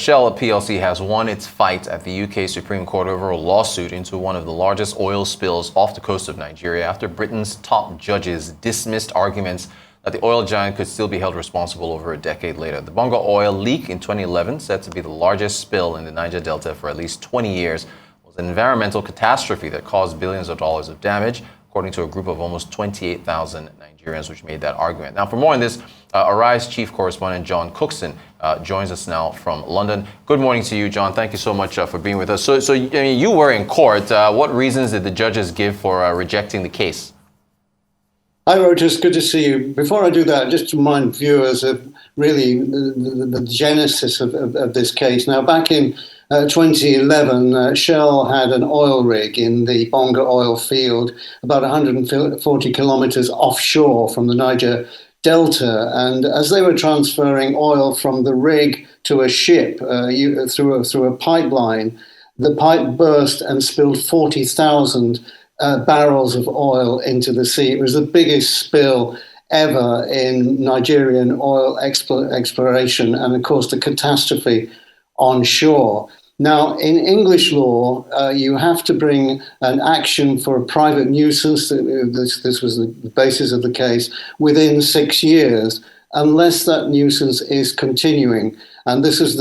Shell PLC has won its fight at the UK Supreme Court over a lawsuit into one of the largest oil spills off the coast of Nigeria after Britain's top judges dismissed arguments that the oil giant could still be held responsible over a decade later. The Bonga oil leak in 2011, said to be the largest spill in the Niger Delta for at least 20 years, was an environmental catastrophe that caused billions of dollars of damage, according to a group of almost 28,000 Nigerians which made that argument. Now, for more on this, Arise chief correspondent John Cookson joins us now from London. Good morning to you, John. Thank you so much for being with us. So I mean, you were in court. What reasons did the judges give for rejecting the case? Hi, Rogers. Good to see you. Before I do that, just to remind viewers of really the genesis of this case. Now, back in 2011, Shell had an oil rig in the Bonga oil field about 140 kilometers offshore from the Niger Delta. And as they were transferring oil from the rig to a ship through a pipeline, the pipe burst and spilled 40,000 barrels of oil into the sea. It was the biggest spill ever in Nigerian oil exploration, and of course the catastrophe on shore. Now, in English law, you have to bring an action for a private nuisance. This was the basis of the case within 6 years, unless that nuisance is continuing. And this is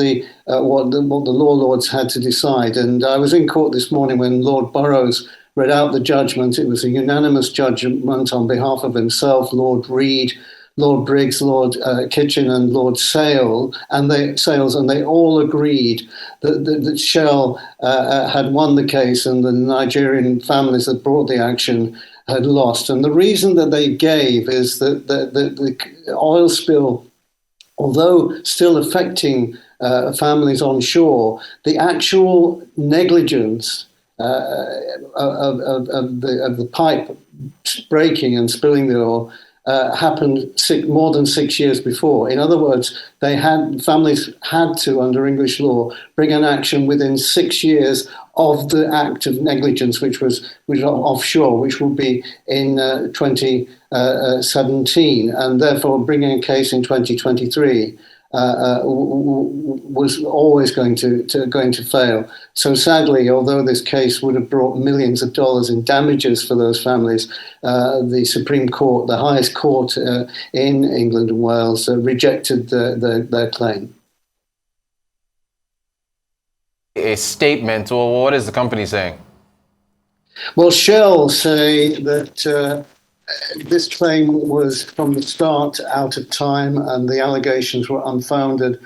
what the law lords had to decide. And I was in court this morning when Lord Burrows read out the judgment. It was a unanimous judgment on behalf of himself, Lord Reed, Lord Briggs, Lord Kitchen, and Lord Sales, and they all agreed that Shell had won the case and the Nigerian families that brought the action had lost. And the reason that they gave is that the oil spill, although still affecting families on shore, the actual negligence of the pipe breaking and spilling the oil happened more than 6 years before. In other words, families had to, under English law, bring an action within 6 years of the act of negligence, which was offshore, which will be in 2017, and therefore bringing a case in 2023. Was always going to fail. So sadly, although this case would have brought millions of dollars in damages for those families, the Supreme Court, the highest court in England and Wales, rejected their claim. A statement. Well, what is the company saying? Well, Shell say that this claim was from the start out of time and the allegations were unfounded.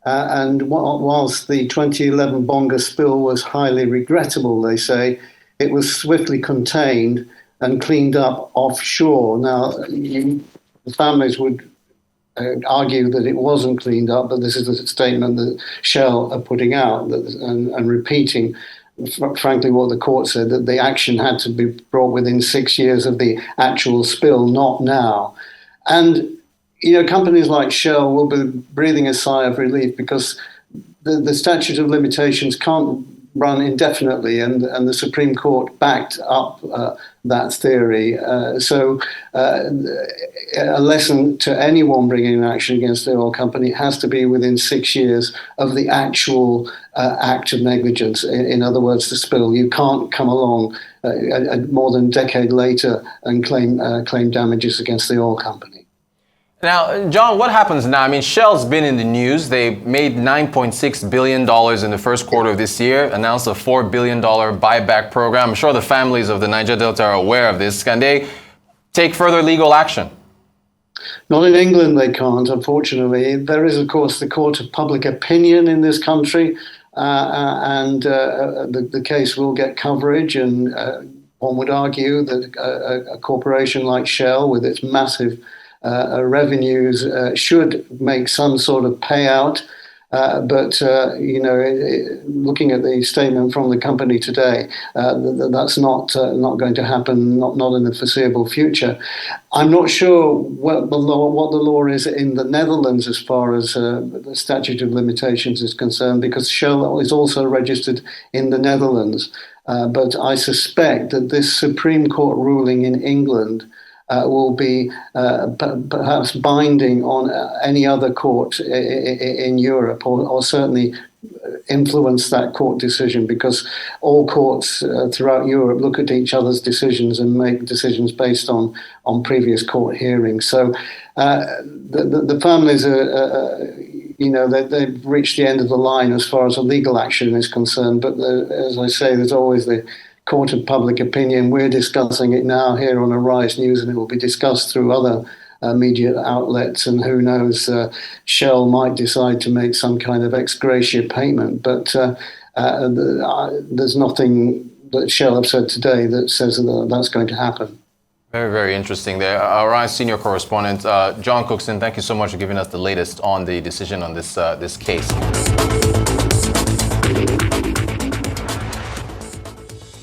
And whilst the 2011 Bonga spill was highly regrettable, they say, it was swiftly contained and cleaned up offshore. Now, the families would argue that it wasn't cleaned up, but this is a statement that Shell are putting out and repeating. Frankly, what the court said, that the action had to be brought within 6 years of the actual spill, not now. And, companies like Shell will be breathing a sigh of relief because the statute of limitations can't run indefinitely, and the Supreme Court backed up that theory. So a lesson to anyone bringing an action against the oil company has to be within 6 years of the actual act of negligence. In other words, the spill. You can't come along more than a decade later and claim damages against the oil company. Now, John, what happens now? I mean, Shell's been in the news. They made $9.6 billion in the first quarter of this year, announced a $4 billion buyback program. I'm sure the families of the Niger Delta are aware of this. Can they take further legal action? Not in England, they can't, unfortunately. There is, of course, the court of public opinion in this country, and the case will get coverage. And one would argue that a corporation like Shell, with its massive revenues, should make some sort of payout. But looking at the statement from the company today, that's not going to happen, not in the foreseeable future. I'm not sure what the law is in the Netherlands as far as the statute of limitations is concerned, because Shell is also registered in the Netherlands. But I suspect that this Supreme Court ruling in England will be perhaps binding on any other court in Europe, or certainly influence that court decision, because all courts throughout Europe look at each other's decisions and make decisions based on previous court hearings. So the families are, they've reached the end of the line as far as a legal action is concerned. But as I say, there's always the court of public opinion. We're discussing it now here on Arise News, and it will be discussed through other media outlets, and who knows, Shell might decide to make some kind of ex gratia payment. But there's nothing that Shell have said today that says that that's going to happen. Very, very interesting there. Arise senior correspondent John Cookson, thank you so much for giving us the latest on the decision on this case.